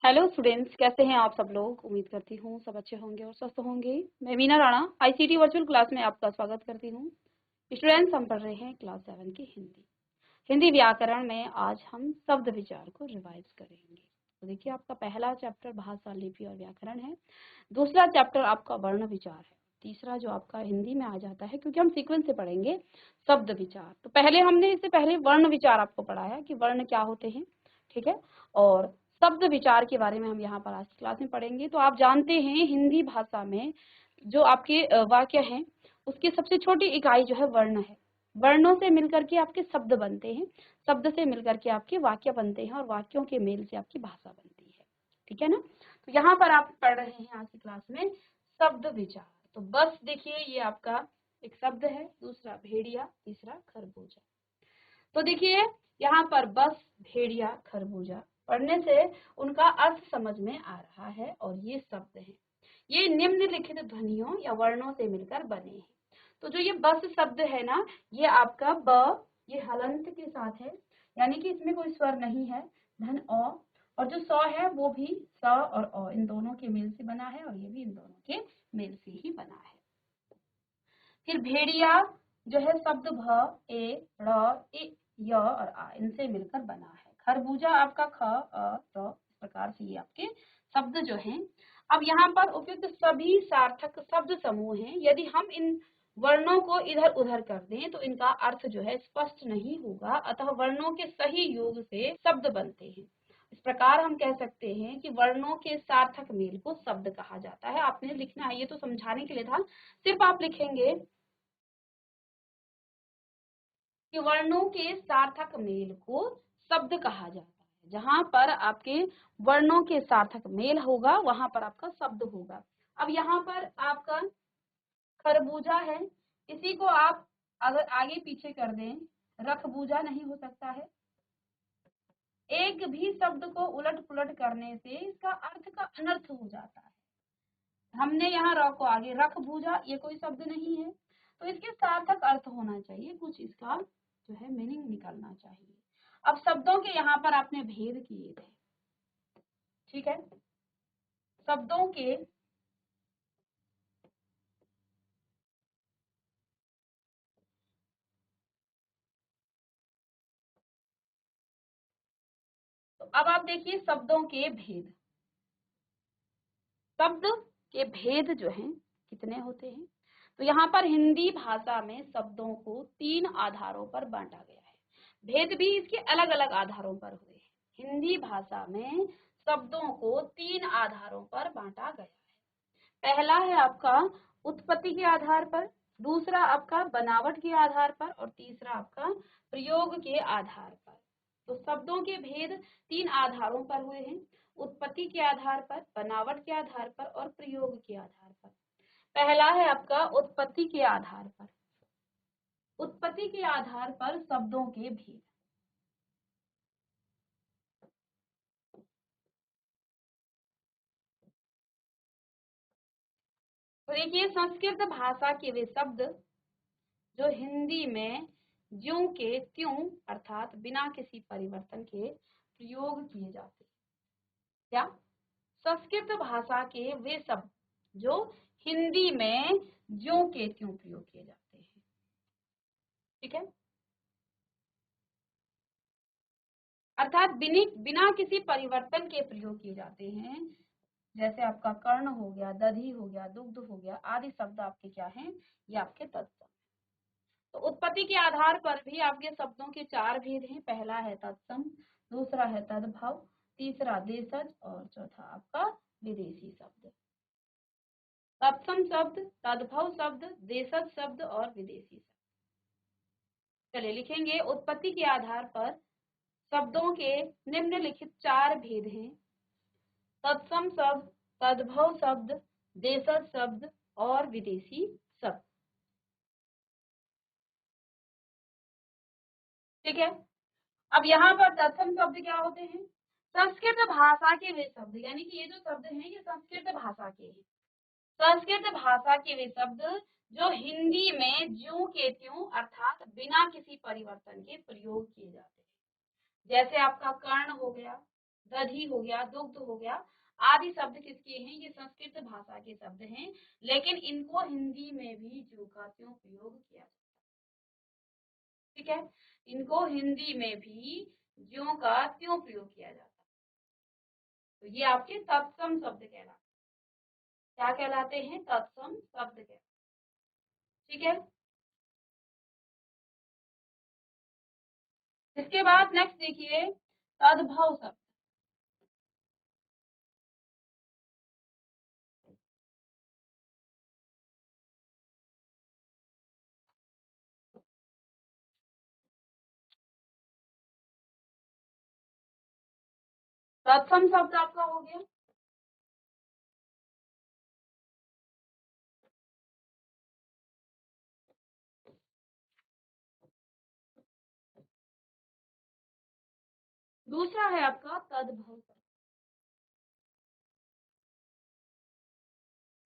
Hello students, कैसे हैं आप सब लोग। उम्मीद करती हूँ सब अच्छे होंगे और स्वस्थ होंगे। मैं Meena Rana ICT virtual class में आपका स्वागत करती हूँ। स्टूडेंट्स, हम पढ़ रहे हैं क्लास 7 की हिंदी व्याकरण में। आज हम शब्द विचार को रिवाइज करेंगे। तो देखिए, आपका पहला चैप्टर भाषा, लिपि और व्याकरण है। दूसरा चैप्टर आपका वर्ण विचार है। तीसरा जो आपका हिंदी में आ जाता है, क्योंकि हम सीक्वेंस से पढ़ेंगे, शब्द विचार। तो पहले हमने इससे पहले वर्ण विचार आपको पढ़ाया कि वर्ण क्या होते हैं, ठीक है। और शब्द विचार के बारे में हम यहाँ पर आज की क्लास में पढ़ेंगे। तो आप जानते हैं, हिंदी भाषा में जो आपके वाक्य हैं, उसकी सबसे छोटी इकाई जो है वर्ण है। वर्णों से मिलकर के आपके शब्द बनते हैं, शब्द से मिलकर के आपके वाक्य बनते हैं, और वाक्यों के मेल से आपकी भाषा बनती है, ठीक है ना। तो यहाँ पर आप पढ़ रहे हैं आज की क्लास में शब्द विचार। तो बस देखिए, ये आपका एक शब्द है, दूसरा भेड़िया, तीसरा खरबूजा। तो देखिए, यहाँ पर बस, भेड़िया, खरबूजा पढ़ने से उनका अर्थ समझ में आ रहा है। और ये शब्द हैं, ये निम्नलिखित ध्वनियों या वर्णों से मिलकर बने हैं। तो जो ये बस शब्द है ना, ये आपका ब, ये हलंत के साथ है, यानी कि इसमें कोई स्वर नहीं है। धन अ, और जो स है वो भी स और अ इन दोनों के मेल से बना है, और ये भी इन दोनों के मेल से ही बना है। फिर भेड़िया जो है शब्द भ, ए, ड़, इ, य और आ इनसे मिलकर बना है। खरबूजा आपका ख, अ, त, इस प्रकार से ये आपके शब्द जो हैं। अब यहाँ पर उपयुक्त सभी सार्थक शब्द समूह हैं। यदि हम इन वर्णों को इधर उधर कर दें तो इनका अर्थ जो है स्पष्ट नहीं होगा, अतः वर्णों के सही योग से शब्द बनते हैं। इस प्रकार हम कह सकते हैं कि वर्णों के सार्थक मेल को शब्द कहा जाता है। आपने लिखना है, ये तो समझाने के लिए था, सिर्फ आप लिखेंगे कि वर्णों के सार्थक मेल को शब्द कहा जाता है। जहां पर आपके वर्णों के सार्थक मेल होगा, वहां पर आपका शब्द होगा। अब यहाँ पर आपका खरबूजा है, इसी को आप अगर आगे पीछे कर दें, रखबूजा नहीं हो सकता है। एक भी शब्द को उलट पुलट करने से इसका अर्थ का अनर्थ हो जाता है। हमने यहाँ र को आगे रख भूजा, ये कोई शब्द नहीं है, तो इसके सार्थक अर्थ होना चाहिए, कुछ इसका जो है मीनिंग निकलना चाहिए। अब शब्दों के यहाँ पर आपने भेद किए थे, ठीक है। शब्दों के तो अब आप देखिए शब्दों के भेद। शब्द के भेद जो हैं कितने होते हैं। तो यहाँ पर हिंदी भाषा में शब्दों को 3 आधारों पर बांटा गया है। भेद भी इसके अलग अलग आधारों पर हुए हैं। हिंदी भाषा में शब्दों को 3 आधारों पर बांटा गया है। पहला है आपका उत्पत्ति के आधार पर, दूसरा आपका बनावट के आधार पर, और तीसरा आपका प्रयोग के आधार पर। तो शब्दों के भेद 3 आधारों पर हुए हैं, उत्पत्ति के आधार पर, बनावट के आधार पर और प्रयोग के आधार पर। पहला है आपका उत्पत्ति के आधार पर। उत्पत्ति के आधार पर शब्दों के भेद। तो देखिए, संस्कृत भाषा के वे शब्द जो हिंदी में ज्यों के त्यों अर्थात बिना किसी परिवर्तन के प्रयोग किए जाते हैं। क्या? संस्कृत भाषा के वे शब्द जो हिंदी में ज्यों के त्यों प्रयोग किए जाते हैं, ठीक है। अर्थात बिना किसी परिवर्तन के प्रयोग किए जाते हैं। जैसे आपका कर्ण हो गया, दधि हो गया, दुग्ध हो गया, आदि शब्द आपके क्या हैं, ये आपके तत्सम। तो उत्पत्ति के आधार पर भी आपके शब्दों के 4 भेद हैं। पहला है तत्सम, दूसरा है तद्भव, तीसरा देशज और चौथा आपका विदेशी शब्द। तत्सम शब्द, तद्भव शब्द, देशज शब्द और विदेशी शब्द। चलिए लिखेंगे, उत्पत्ति के आधार पर शब्दों के निम्नलिखित 4 भेद हैं। तत्सम शब्द, तद्भव शब्द, देशज शब्द और विदेशी शब्द, ठीक है। अब यहाँ पर तत्सम शब्द क्या होते हैं? संस्कृत भाषा के वे शब्द, यानी कि ये जो शब्द हैं ये संस्कृत भाषा के हैं। संस्कृत भाषा के वे शब्द जो हिंदी में ज्यों के त्यों अर्थात बिना किसी परिवर्तन के प्रयोग किए जाते हैं। जैसे आपका कर्ण हो गया, दधी हो गया, दुग्ध हो गया, आदि शब्द किसके हैं? ये संस्कृत भाषा के शब्द हैं, लेकिन इनको हिंदी में भी ज्यों का त्यों प्रयोग किया जाता है। ठीक है, इनको हिंदी में भी ज्यों का त्यों प्रयोग किया जाता है। तो ये आपके तत्सम शब्द कहलाते हैं। क्या कहलाते हैं? तत्सम शब्द कहलाते हैं। ठीक है, इसके बाद नेक्स्ट देखिए तद्भव शब्द। तत्सम शब्द आपका हो गया। दूसरा है आपका तद्भव शब्द।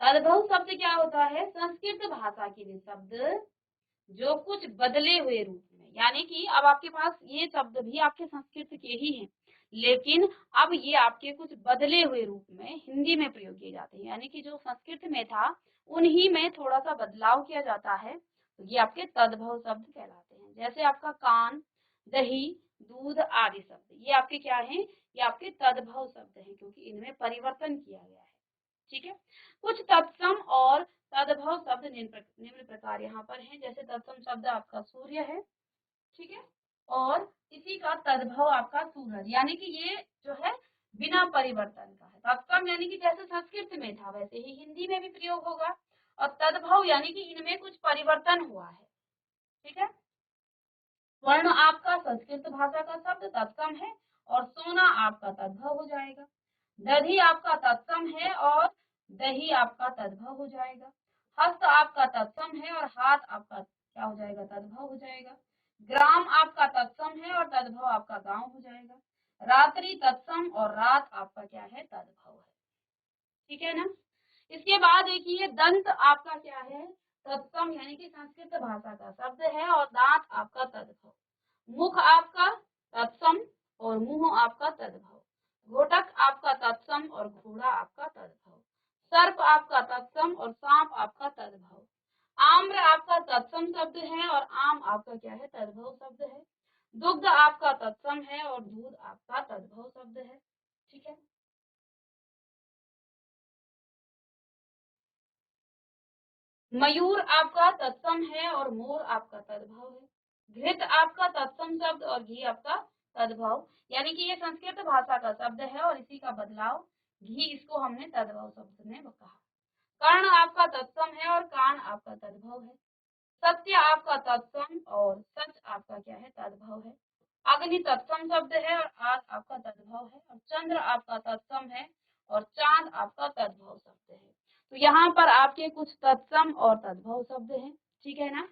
तद्भव शब्द क्या होता है? संस्कृत भाषा के लिए शब्द जो कुछ बदले हुए रूप में, यानी कि अब आपके पास ये शब्द भी आपके संस्कृत के ही हैं, लेकिन अब ये आपके कुछ बदले हुए रूप में हिंदी में प्रयोग किए जाते हैं, यानी कि जो संस्कृत में था उन्हीं में थोड़ा सा बदलाव किया जाता है, तो ये आपके तद्भव शब्द कहलाते हैं। जैसे आपका कान, दही, दूध आदि शब्द, ये आपके क्या हैं? ये आपके तद्भव शब्द हैं, क्योंकि इनमें परिवर्तन किया गया है। ठीक है, कुछ तत्सम और तद्भव शब्द निम्न प्रकार यहाँ पर हैं। जैसे तत्सम शब्द आपका सूर्य है, ठीक है, और इसी का तद्भव आपका सूरज, यानी कि ये जो है बिना परिवर्तन का है। तत्सम यानी कि जैसे संस्कृत में था वैसे ही हिंदी में भी प्रयोग होगा, और तद्भव यानी कि इनमें कुछ परिवर्तन हुआ है। ठीक है, स्वर्ण आपका संस्कृत भाषा का शब्द तत्सम है और सोना आपका तद्भव हो जाएगा। दधी आपका तत्सम है और दही आपका तद्भव हो जाएगा। हस्त आपका तत्सम है और हाथ आपका क्या हो जाएगा? तद्भव हो जाएगा। ग्राम आपका तत्सम है और तद्भव आपका गांव हो जाएगा। रात्रि तत्सम और रात आपका क्या है? तद्भव है। ठीक है ना? इसके बाद देखिए दंत आपका क्या है? तत्सम यानी कि संस्कृत भाषा का शब्द है और दांत आपका तद्भव। मुख आपका तत्सम और मुंह आपका तद्भव। घोटक आपका तत्सम और घोड़ा आपका तद्भव। सर्प आपका तत्सम और सांप आपका तद्भव। आम्र आपका तत्सम शब्द है और आम आपका क्या है? तद्भव शब्द है। दुग्ध आपका तत्सम है और दूध आपका तद्भव शब्द है। ठीक है, मयूर आपका तत्सम है और मोर आपका तद्भव है। घृत आपका तत्सम शब्द और घी आपका तद्भव, यानी कि ये संस्कृत भाषा का शब्द है और इसी का बदलाव घी, इसको हमने तद्भव शब्द में कहा। कर्ण आपका तत्सम है और कान आपका तद्भव है। सत्य आपका तत्सम और सच आपका क्या है? तद्भव है। अग्नि तत्सम शब्द है और आग आपका तद्भव है, और चंद्र आपका तत्सम है और चांद आपका तद्भव शब्द है। तो यहाँ पर आपके कुछ तत्सम और तद्भव शब्द हैं। ठीक है ना?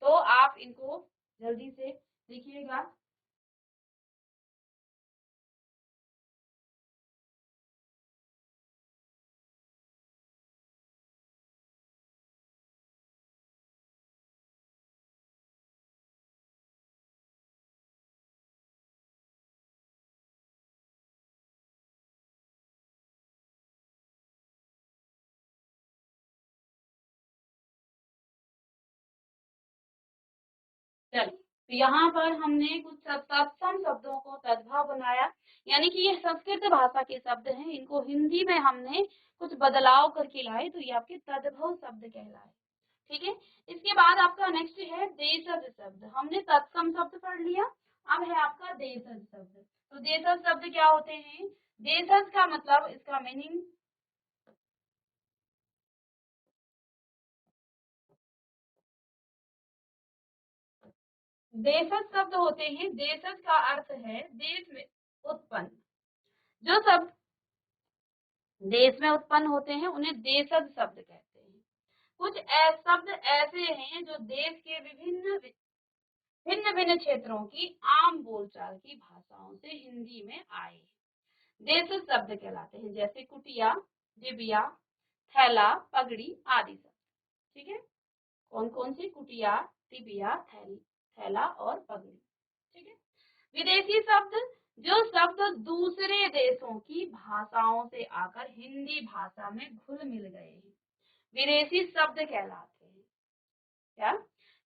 तो आप इनको जल्दी से लिखिएगा। चलिए, तो यहाँ पर हमने कुछ तत्सम शब्दों को तद्भव बनाया, यानी कि ये संस्कृत भाषा के शब्द हैं, इनको हिंदी में हमने कुछ बदलाव करके लाए, तो ये आपके तद्भव शब्द कहलाए। ठीक है, इसके बाद आपका नेक्स्ट है देशज शब्द। हमने तत्सम शब्द पढ़ लिया, अब है आपका देशज शब्द। तो देशज शब्द क्या होते हैं? देशज का मतलब, इसका मीनिंग, देशज शब्द होते हैं, देशज का अर्थ है देश में उत्पन्न। जो शब्द देश में उत्पन्न होते हैं उन्हें देशज शब्द कहते हैं। कुछ शब्द ऐसे हैं जो देश के विभिन्न भिन्न भिन्न क्षेत्रों की आम बोलचाल की भाषाओं से हिंदी में आए देशज शब्द कहलाते हैं, जैसे कुटिया, डिबिया, थैला, पगड़ी आदि शब्द। ठीक है, कौन कौन सी? कुटिया, डिबिया, थैला और पगड़ी। ठीक है, विदेशी शब्द, जो शब्द दूसरे देशों की भाषाओं से आकर हिंदी भाषा में घुल मिल गए हैं, विदेशी शब्द कहलाते हैं। क्या?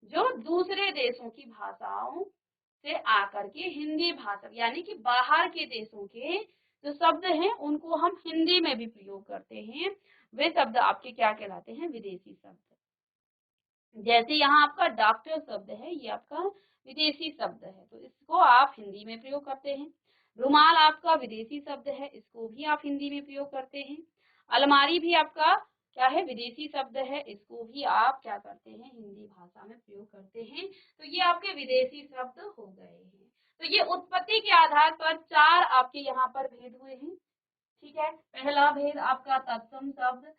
जो दूसरे देशों की भाषाओं से आकर के हिंदी भाषा यानी कि बाहर के देशों के जो शब्द हैं उनको हम हिंदी में भी प्रयोग करते हैं, वे शब्द आपके क्या कहलाते हैं? विदेशी शब्द। जैसे यहाँ आपका डॉक्टर शब्द है, ये आपका विदेशी शब्द है, तो इसको आप हिंदी में प्रयोग करते हैं। रुमाल आपका विदेशी शब्द है, इसको भी आप हिंदी में प्रयोग करते हैं। अलमारी भी आपका क्या है? विदेशी शब्द है, इसको भी आप क्या करते हैं? हिंदी भाषा में प्रयोग करते हैं। तो ये आपके विदेशी शब्द हो गए हैं। तो ये उत्पत्ति के आधार पर 4 आपके यहाँ पर भेद हुए हैं। ठीक है, पहला भेद आपका तत्सम शब्द,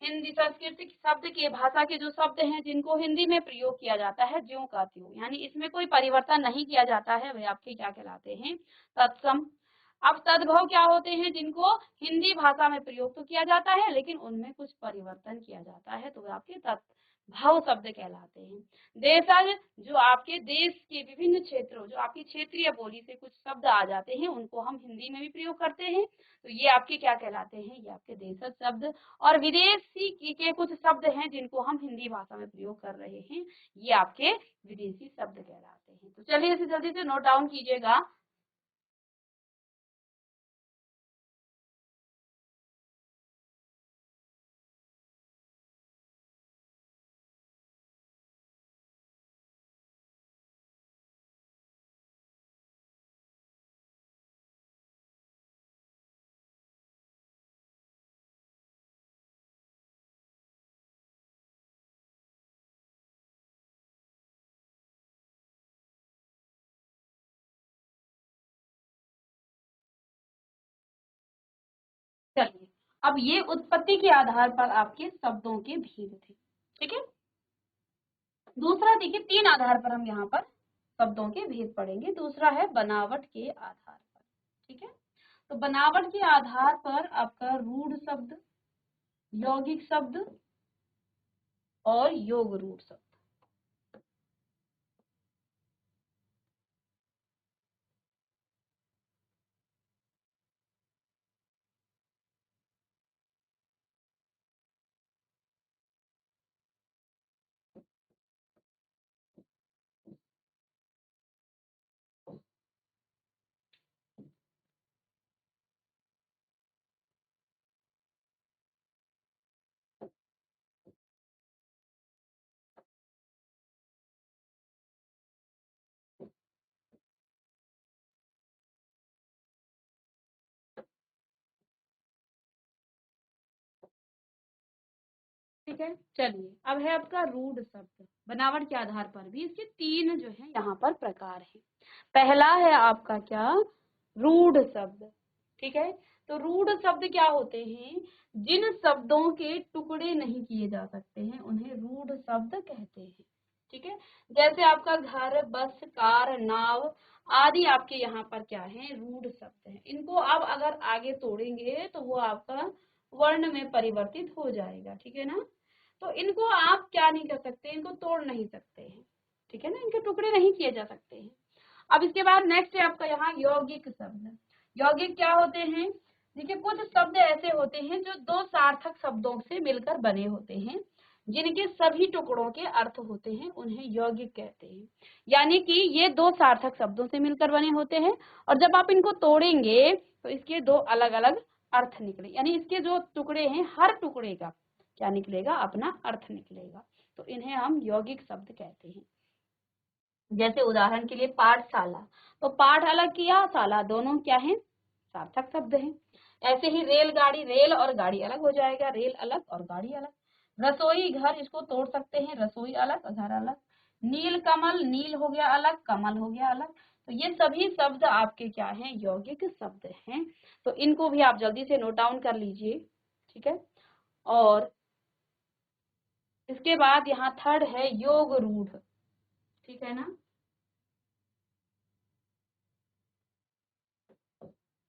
हिंदी संस्कृत शब्द के भाषा के जो शब्द हैं जिनको हिंदी में प्रयोग किया जाता है ज्यों का त्यों, यानी इसमें कोई परिवर्तन नहीं किया जाता है, वे आपके क्या कहलाते हैं? तत्सम। अब तद्भव क्या होते हैं? जिनको हिंदी भाषा में प्रयोग तो किया जाता है लेकिन उनमें कुछ परिवर्तन किया जाता है, तो वे आपके तद्भव शब्द कहलाते हैं। देशज, जो आपके देश के विभिन्न क्षेत्रों, जो आपकी क्षेत्रीय बोली से कुछ शब्द आ जाते हैं उनको हम हिंदी में भी प्रयोग करते हैं, तो ये आपके क्या कहलाते हैं? ये आपके देशज शब्द। और विदेशी के कुछ शब्द हैं जिनको हम हिंदी भाषा में प्रयोग कर रहे हैं, ये आपके विदेशी शब्द कहलाते हैं। तो चलिए इसे जल्दी से नोट डाउन कीजिएगा। चलिए, अब ये उत्पत्ति के आधार पर आपके शब्दों के भेद थे। ठीक है, दूसरा देखिए 3 आधार पर हम यहाँ पर शब्दों के भेद पढ़ेंगे। दूसरा है बनावट के आधार पर। ठीक है, तो बनावट के आधार पर आपका रूढ़ शब्द, यौगिक शब्द और योग रूढ़ शब्द। ठीक है, चलिए अब है आपका रूढ़ शब्द। बनावट के आधार पर भी इसके 3 जो है यहाँ पर प्रकार है। पहला है आपका क्या? रूढ़ शब्द। ठीक है, तो रूढ़ शब्द क्या होते हैं? जिन शब्दों के टुकड़े नहीं किए जा सकते हैं उन्हें रूढ़ शब्द कहते हैं। ठीक है, जैसे आपका घर, बस, कार, नाव आदि आपके यहाँ पर क्या है? रूढ़ शब्द है। इनको आप अगर आगे तोड़ेंगे तो वो आपका वर्ण में परिवर्तित हो जाएगा। ठीक है ना, तो इनको आप क्या नहीं कर सकते? इनको तोड़ नहीं सकते हैं। ठीक है ना, इनके टुकड़े नहीं किए जा सकते हैं। अब इसके बाद नेक्स्ट है आपका यहाँ यौगिक शब्द। यौगिक क्या होते हैं? देखिए, कुछ शब्द ऐसे होते हैं जो 2 सार्थक शब्दों से मिलकर बने होते हैं, जिनके सभी टुकड़ों के अर्थ होते हैं, उन्हें यौगिक कहते हैं। यानी कि ये 2 सार्थक शब्दों से मिलकर बने होते हैं और जब आप इनको तोड़ेंगे तो इसके 2 अलग अलग अर्थ निकले, यानी इसके जो टुकड़े हैं हर टुकड़े का क्या निकलेगा? अपना अर्थ निकलेगा। तो इन्हें हम यौगिक शब्द कहते हैं। जैसे उदाहरण के लिए पाठशाला, तो पाठ अलग किया, शाला, दोनों क्या है? सार्थक शब्द हैं। ऐसे ही रेलगाड़ी, रेल और गाड़ी अलग हो जाएगा, रेल अलग और गाड़ी अलग। रसोई घर, इसको तोड़ सकते हैं, रसोई अलग और घर अलग। नील कमल, नील हो गया अलग, कमल हो गया अलग। तो ये सभी शब्द आपके क्या हैं? यौगिक शब्द हैं। तो इनको भी आप जल्दी से नोट डाउन कर लीजिए। ठीक है, और इसके बाद यहाँ थर्ड है योग रूढ़। ठीक है ना,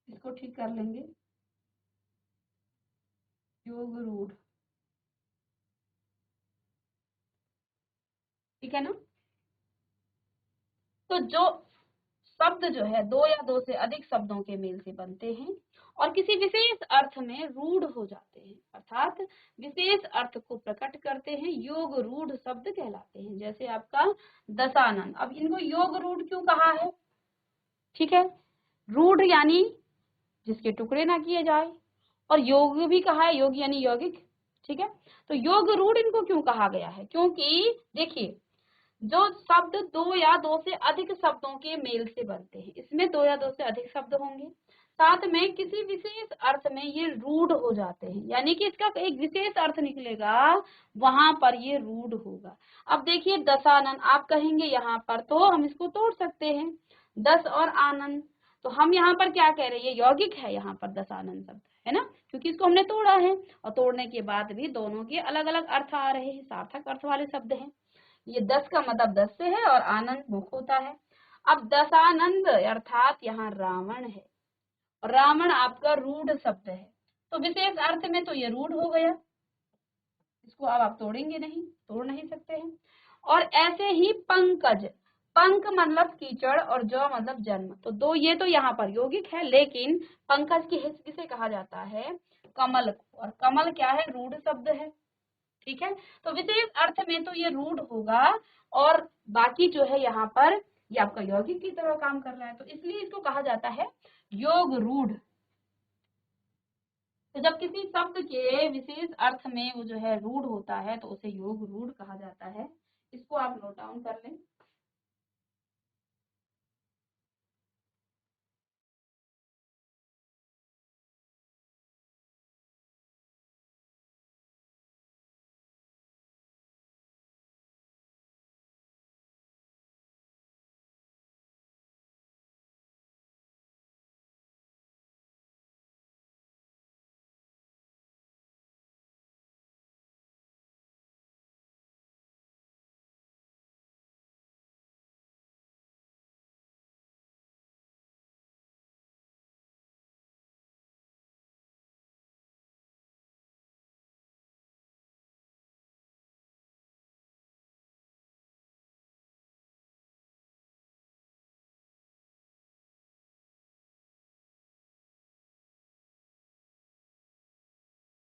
इसको ठीक कर लेंगे। योग रूढ़, ठीक है ना, तो जो शब्द जो है दो या दो से अधिक शब्दों के मेल से बनते हैं और किसी विशेष अर्थ में रूढ़ हो जाते हैं, अर्थात विशेष अर्थ को प्रकट करते हैं, योग रूढ़ शब्द कहलाते हैं। जैसे आपका दशानन, अब इनको योग रूढ़ क्यों कहा है? ठीक है, रूढ़ यानी जिसके टुकड़े ना किए जाए, और योग भी कहा है, योग यानी यौगिक। ठीक है, तो योग रूढ़ इनको क्यों कहा गया है? क्योंकि देखिए, जो शब्द दो या दो से अधिक शब्दों के मेल से बनते हैं, इसमें दो या दो से अधिक शब्द होंगे, साथ में किसी विशेष अर्थ में ये रूढ़ हो जाते हैं, यानी कि इसका एक विशेष अर्थ निकलेगा, वहां पर ये रूढ़ होगा। अब देखिए दशानन आप कहेंगे यहाँ पर, तो हम इसको तोड़ सकते हैं, दस और आनंद, तो हम यहाँ पर क्या कह रहे हैं, ये यौगिक है यहाँ पर दशानन शब्द, है ना, क्योंकि इसको हमने तोड़ा है, और तोड़ने के बाद भी दोनों के अलग अलग अर्थ आ रहे हैं, सार्थक अर्थ वाले शब्द हैं। ये 10 का मतलब 10 से है और आनंद मुख होता है। अब दशानंद अर्थात यहाँ रावण है, और रावण आपका रूढ़ शब्द है, तो विशेष अर्थ में तो ये रूढ़ हो गया, इसको अब आप तोड़ेंगे नहीं, तोड़ नहीं सकते हैं। और ऐसे ही पंकज, पंक मतलब कीचड़ और ज मतलब जन्म, तो दो ये तो यहाँ पर यौगिक है, लेकिन पंकज किसे कहा जाता है? कमल को, और कमल क्या है? रूढ़ शब्द है। ठीक है, तो विशेष अर्थ में तो ये रूढ़ होगा, और बाकी जो है यहाँ पर ये आपका यौगिक की तरह काम कर रहा है, तो इसलिए इसको कहा जाता है योग रूढ़। तो जब किसी शब्द के विशेष अर्थ में वो जो है रूढ़ होता है, तो उसे योग रूढ़ कहा जाता है। इसको आप नोट डाउन कर लें।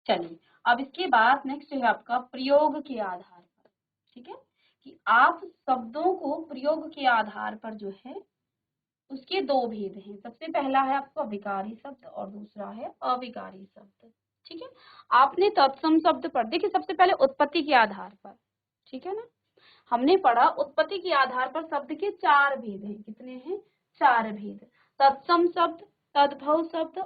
चलिए, अब इसके बाद नेक्स्ट है आपका प्रयोग के आधार पर। ठीक है, कि आप शब्दों को प्रयोग के आधार पर जो है उसके दो भेद हैं। सबसे पहला है आपका विकारी शब्द और दूसरा है अविकारी शब्द। ठीक है, आपने तत्सम शब्द पर देखिए, सबसे पहले उत्पत्ति के आधार पर, ठीक है ना, हमने पढ़ा उत्पत्ति के आधार पर शब्द के चार भेद हैं। कितने हैं? चार भेद। तत्सम शब्द, तद्भव शब्द,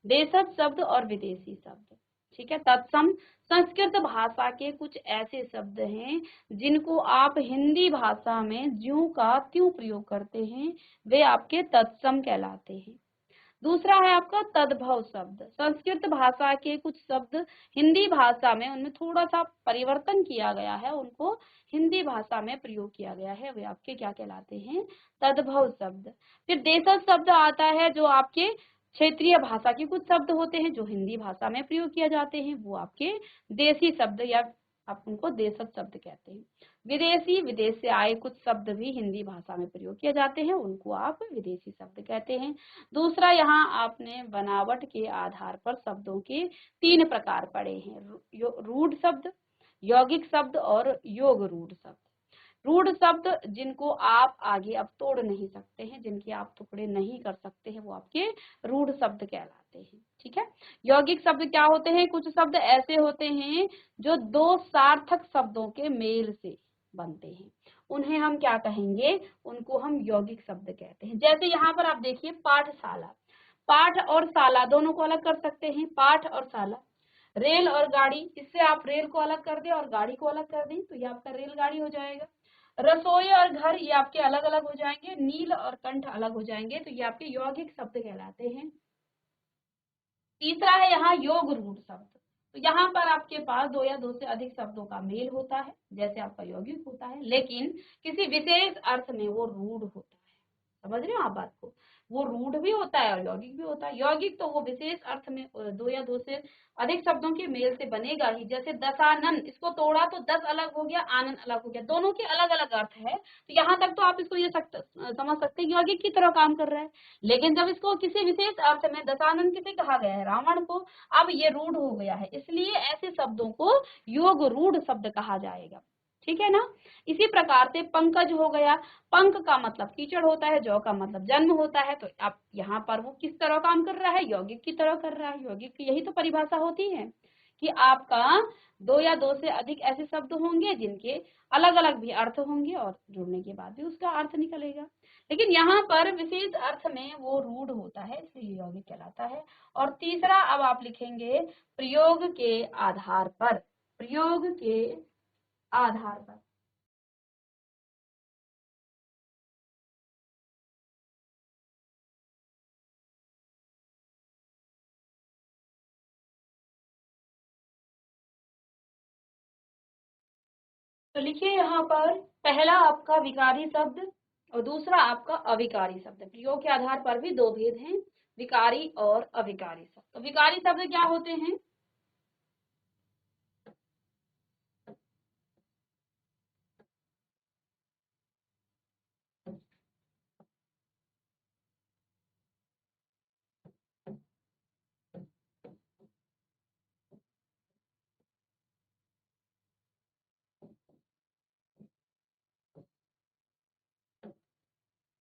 देशज शब्द और विदेशी शब्द। ठीक है, तत्सम संस्कृत भाषा के कुछ ऐसे शब्द हैं जिनको आप हिंदी भाषा में ज्यों का त्यों प्रयोग करते हैं, वे आपके तत्सम कहलाते हैं। दूसरा है आपका तद्भव शब्द, संस्कृत भाषा के कुछ शब्द हिंदी भाषा में उनमें थोड़ा सा परिवर्तन किया गया है, उनको हिंदी भाषा में प्रयोग किया गया है, वे आपके क्या कहलाते हैं? तद्भव शब्द। फिर देशज शब्द आता है, जो आपके क्षेत्रीय भाषा के कुछ शब्द होते हैं जो हिंदी भाषा में प्रयोग किए जाते हैं, वो आपके देशी शब्द या आप उनको देशज शब्द कहते हैं। विदेशी, विदेश से आए कुछ शब्द भी हिंदी भाषा में प्रयोग किए जाते हैं, उनको आप विदेशी शब्द कहते हैं। दूसरा, यहाँ आपने बनावट के आधार पर शब्दों के तीन प्रकार पढ़े हैं, रूढ़ शब्द, यौगिक शब्द और योग रूढ़ शब्द। रूढ़ शब्द जिनको आप आगे अब तोड़ नहीं सकते हैं, जिनके आप टुकड़े नहीं कर सकते हैं, वो आपके रूढ़ शब्द कहलाते हैं। ठीक है, यौगिक शब्द क्या होते हैं? कुछ शब्द ऐसे होते हैं जो दो सार्थक शब्दों के मेल से बनते हैं, उन्हें हम क्या कहेंगे? उनको हम यौगिक शब्द कहते हैं। जैसे यहाँ पर आप देखिए पाठशाला, पाठ और शाला दोनों को अलग कर सकते हैं, पाठ और शाला। रेल और गाड़ी, इससे आप रेल को अलग कर दें और गाड़ी को अलग कर दें तो ये आपका रेलगाड़ी हो जाएगा। रसोई और घर, ये आपके अलग अलग हो जाएंगे, नील और कंठ अलग हो जाएंगे, तो ये आपके यौगिक शब्द कहलाते हैं। तीसरा है यहाँ योग रूढ़ शब्द, तो यहाँ पर आपके पास दो या दो से अधिक शब्दों का मेल होता है, जैसे आपका यौगिक होता है, लेकिन किसी विशेष अर्थ में वो रूढ़ होता है। समझ रहे हो आप बात को? वो रूढ़ भी होता है और यौगिक भी होता है। यौगिक तो वो विशेष अर्थ में दो या दो से अधिक शब्दों के मेल से बनेगा ही। जैसे दशानन, इसको तोड़ा तो दस अलग हो गया, आनंद अलग हो गया, दोनों के अलग अलग अर्थ है। तो यहाँ तक तो आप इसको ये समझ सकते हैं यौगिक की तरह काम कर रहा है। लेकिन जब इसको किसी विशेष अर्थ में दशानन किसे कहा गया है, रावण को, अब ये रूढ़ हो गया है, इसलिए ऐसे शब्दों को योग रूढ़ शब्द कहा जाएगा। ठीक है ना। इसी प्रकार से पंकज हो गया, पंक का मतलब कीचड़ होता है, जौ का मतलब जन्म होता है। तो अब यहाँ पर वो किस तरह काम कर रहा है, यौगिक की तरह कर रहा है। यौगिक की यही तो परिभाषा होती है कि आपका दो या दो से अधिक ऐसे शब्द होंगे जिनके अलग अलग भी अर्थ होंगे और जुड़ने के बाद भी उसका अर्थ निकलेगा। लेकिन यहाँ पर विशेष अर्थ में वो रूढ़ होता है, इसलिए यौगिक कहलाता है। और तीसरा अब आप लिखेंगे प्रयोग के आधार पर। प्रयोग के आधार पर। तो लिखिए यहाँ पर पहला आपका विकारी शब्द और दूसरा आपका अविकारी शब्द। प्रयोग के आधार पर भी दो भेद हैं, विकारी और अविकारी शब्द। तो विकारी शब्द क्या होते हैं?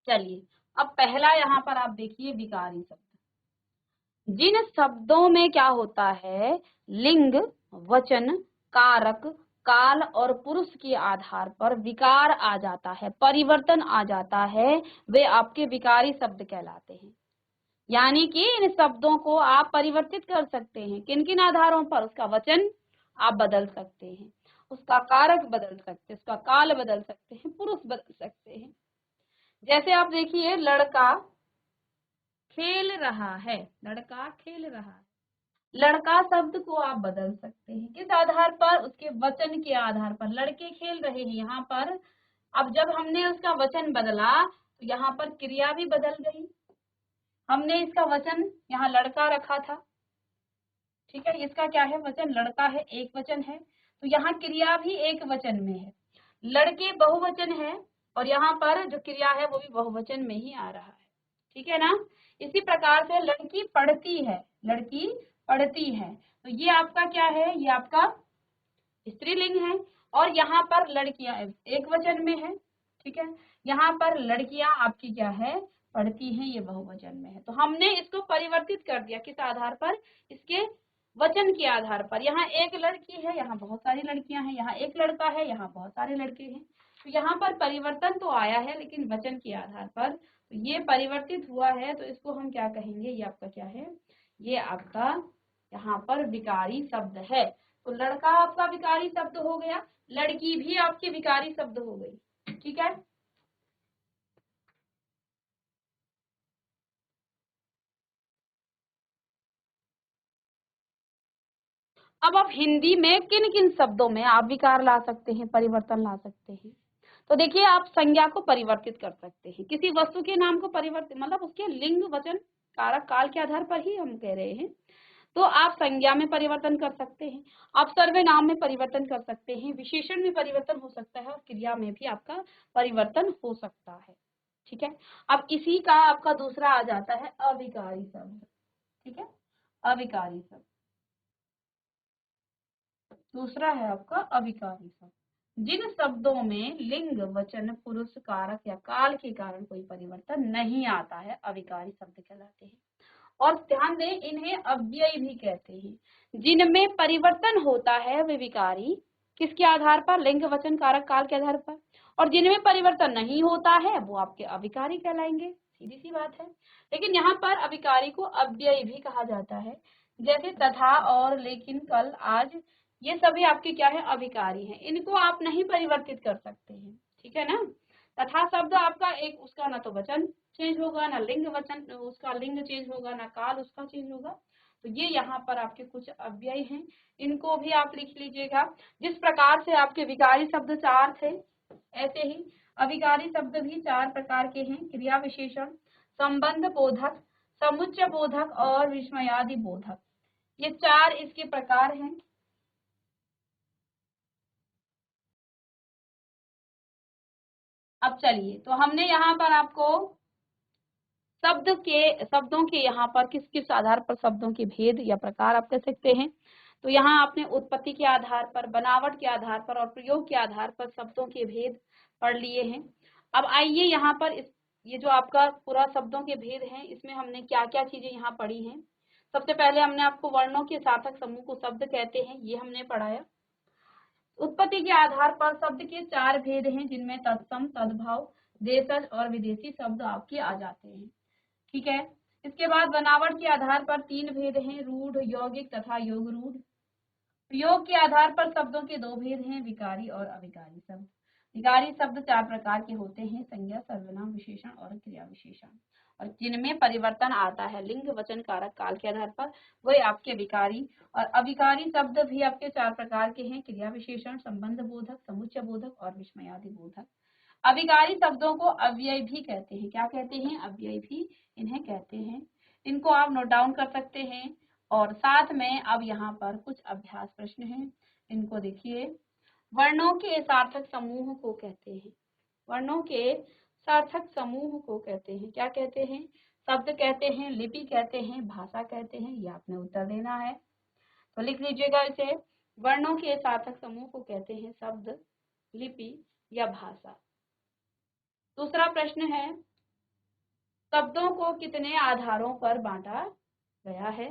चलिए, अब पहला यहाँ पर आप देखिए विकारी शब्द। जिन शब्दों में क्या होता है, लिंग, वचन, कारक, काल और पुरुष के आधार पर विकार आ जाता है, परिवर्तन आ जाता है, वे आपके विकारी शब्द कहलाते हैं। यानी कि इन शब्दों को आप परिवर्तित कर सकते हैं। किन किन आधारों पर? उसका वचन आप बदल सकते हैं, उसका कारक बदल सकते हैं, उसका काल बदल सकते हैं, पुरुष बदल सकते हैं। जैसे आप देखिए, लड़का खेल रहा है, लड़का खेल रहा है। लड़का शब्द को आप बदल सकते हैं किस आधार पर? उसके वचन के आधार पर। लड़के खेल रहे हैं यहाँ पर, अब जब हमने उसका वचन बदला तो यहाँ पर क्रिया भी बदल गई। हमने इसका वचन यहाँ लड़का रखा था, ठीक है, इसका क्या है, वचन लड़का है, एक वचन है, तो यहाँ क्रिया भी एक वचन में है। लड़के बहुवचन है और यहाँ पर जो क्रिया है वो भी बहुवचन में ही आ रहा है। ठीक है ना। इसी प्रकार से लड़की पढ़ती है, लड़की पढ़ती है, तो ये आपका क्या है, ये आपका स्त्रीलिंग है। और यहाँ पर लड़कियां एक वचन में है, ठीक है। यहाँ पर लड़कियां आपकी क्या है, पढ़ती हैं, ये बहुवचन में है। तो हमने इसको परिवर्तित कर दिया किस आधार पर? इसके वचन के आधार पर। यहाँ एक लड़की है, यहाँ बहुत सारी लड़कियां हैं, यहाँ एक लड़का है, यहाँ बहुत सारे लड़के हैं। तो यहाँ पर परिवर्तन तो आया है लेकिन वचन के आधार पर। तो ये परिवर्तित हुआ है, तो इसको हम क्या कहेंगे, ये आपका क्या है, ये आपका यहाँ पर विकारी शब्द है। तो लड़का आपका विकारी शब्द हो गया, लड़की भी आपकी विकारी शब्द हो गई। ठीक है। अब आप हिंदी में किन किन शब्दों में आप विकार ला सकते हैं, परिवर्तन ला सकते हैं? तो देखिए, आप संज्ञा को परिवर्तित कर सकते हैं, किसी वस्तु के नाम को परिवर्तित, मतलब उसके लिंग, वचन, कारक, काल के आधार पर ही हम कह रहे हैं। तो आप संज्ञा में परिवर्तन कर सकते हैं, आप सर्वनाम में परिवर्तन कर सकते हैं, विशेषण में परिवर्तन हो सकता है और क्रिया में भी आपका परिवर्तन हो सकता है। ठीक है। अब इसी का आपका दूसरा आ जाता है अविकारी शब्द। ठीक है, अविकारी शब्द दूसरा है आपका अविकारी शब्द। जिन शब्दों में लिंग, वचन, पुरुष, कारक या काल के कारण कोई परिवर्तन नहीं आता है, अविकारी शब्द कहलाते हैं। और ध्यान दें, इन्हें अव्यय भी कहते हैं। जिनमें परिवर्तन होता है वे विकारी, किसके आधार पर? लिंग, वचन, कारक, काल के आधार पर। और जिनमें परिवर्तन नहीं होता है वो आपके अविकारी कहलाएंगे, सीधी सी बात है। लेकिन यहाँ पर अविकारी को अव्यय भी कहा जाता है। जैसे तथा और लेकिन, कल, आज, ये सभी आपके क्या है, अविकारी हैं। इनको आप नहीं परिवर्तित कर सकते हैं। ठीक है ना। तथा शब्द आपका एक, उसका ना तो वचन चेंज होगा, ना लिंग वचन उसका लिंग चेंज होगा, ना काल उसका चेंज होगा। तो ये यहाँ पर आपके कुछ अव्यय हैं, इनको भी आप लिख लीजिएगा। जिस प्रकार से आपके विकारी शब्द चार थे, ऐसे ही अविकारी शब्द भी चार प्रकार के हैं। क्रिया विशेषण, संबंध बोधक, समुच्चय बोधक और विस्मयादि बोधक। ये 4 इसके प्रकार हैं। अब चलिए, तो हमने यहाँ पर आपको शब्दों के यहाँ पर किस किस आधार पर शब्दों के भेद या प्रकार आप कह सकते हैं। तो यहाँ आपने उत्पत्ति के आधार पर, बनावट के आधार पर और प्रयोग के आधार पर शब्दों के भेद पढ़ लिए हैं। अब आइए यहाँ पर ये जो आपका पूरा शब्दों के भेद हैं, इसमें हमने क्या क्या चीजें यहाँ पढ़ी हैं। सबसे पहले हमने आपको वर्णों के सार्थक समूह को शब्द कहते हैं, ये हमने पढ़ाया। उत्पत्ति के आधार पर शब्द के 4 भेद हैं, जिनमें तत्सम, तद्भव, देशज और विदेशी शब्द आपके आ जाते हैं। ठीक है। इसके बाद बनावट के आधार पर 3 भेद हैं, रूढ़, यौगिक तथा योग रूढ़। प्रयोग के आधार पर शब्दों के 2 भेद हैं, विकारी और अविकारी शब्द। विकारी शब्द 4 प्रकार के होते हैं, संज्ञा, सर्वनाम, विशेषण और क्रिया विशेषण, और जिनमें परिवर्तन आता है लिंग, वचन, कारक, काल के आधार पर, वही आपके विकारी। और अविकारी शब्द भी आपके 4 प्रकार के हैं, क्रिया विशेषण, संबंध बोधक, समुच्चय बोधक और विस्मयादि बोधक। अविकारी शब्दों को अव्यय भी कहते हैं। क्या कहते हैं? अव्यय भी इन्हें कहते हैं। इनको आप नोट डाउन कर सकते हैं। और साथ में अब यहाँ पर कुछ अभ्यास प्रश्न हैं, इनको देखिए। वर्णों के सार्थक समूह को कहते हैं, वर्णों के सार्थक समूह को कहते हैं, क्या कहते हैं? शब्द कहते हैं, लिपि कहते हैं, भाषा कहते हैं। ये आपने उत्तर देना है, तो लिख लीजिएगा इसे। वर्णों के सार्थक समूह को कहते हैं शब्द, लिपि या भाषा। दूसरा प्रश्न है, शब्दों को कितने आधारों पर बांटा गया है?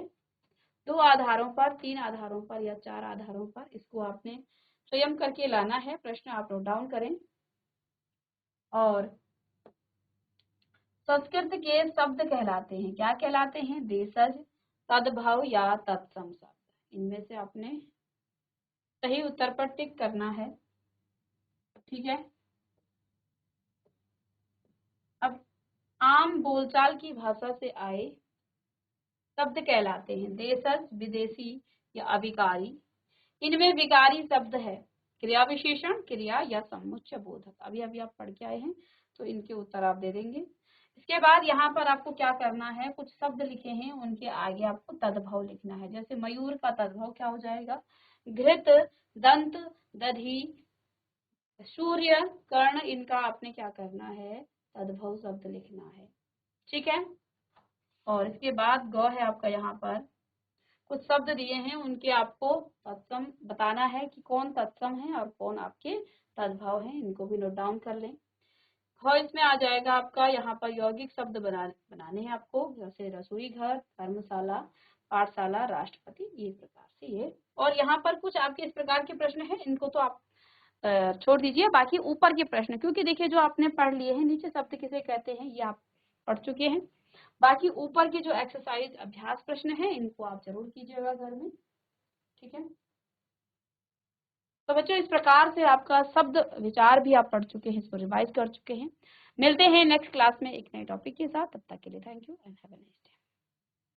2 आधारों पर, 3 आधारों पर या 4 आधारों पर? इसको आपने स्वयं करके लाना है। प्रश्न आप नोट डाउन करें। और संस्कृत के शब्द कहलाते हैं, क्या कहलाते हैं? देशज, तद्भव या तत्सम शब्द। इनमें से आपने सही उत्तर पर टिक करना है। ठीक है। अब आम बोलचाल की भाषा से आए शब्द कहलाते हैं देशज, विदेशी या अविकारी। इनमें विकारी शब्द है क्रिया विशेषण, क्रिया या समुच्चय बोधक। अभी अभी आप पढ़ के आए हैं, तो इनके उत्तर आप दे देंगे। इसके बाद यहाँ पर आपको क्या करना है, कुछ शब्द लिखे हैं, उनके आगे आपको तद्भव लिखना है। जैसे मयूर का तद्भव क्या हो जाएगा? घृत, दंत, दधि, सूर्य, कर्ण। इनका आपने क्या करना है? तद्भव शब्द लिखना है। ठीक है। और इसके बाद गौ है आपका, यहाँ पर कुछ शब्द दिए हैं, उनके आपको तत्सम बताना है कि कौन तत्सम है और कौन आपके तद्भव हैं। इनको भी नोट डाउन कर लें। ख इसमें आ जाएगा आपका, यहाँ पर यौगिक शब्द बनाने हैं आपको, जैसे रसोई घर, धर्मशाला, पाठशाला, राष्ट्रपति। ये प्रकार से ये। और यहाँ पर कुछ आपके इस प्रकार के प्रश्न हैं, इनको तो आप छोड़ दीजिए। बाकी ऊपर के प्रश्न, क्योंकि देखिए जो आपने पढ़ लिए हैं, नीचे शब्द किसे कहते हैं ये आप पढ़ चुके हैं। बाकी ऊपर के जो एक्सरसाइज अभ्यास प्रश्न हैं, इनको आप जरूर कीजिएगा घर में। ठीक है। तो बच्चों, इस प्रकार से आपका शब्द विचार भी आप पढ़ चुके हैं, इसको रिवाइज कर चुके हैं। मिलते हैं नेक्स्ट क्लास में एक नए टॉपिक के साथ। तब तक के लिए thank you and have a nice day.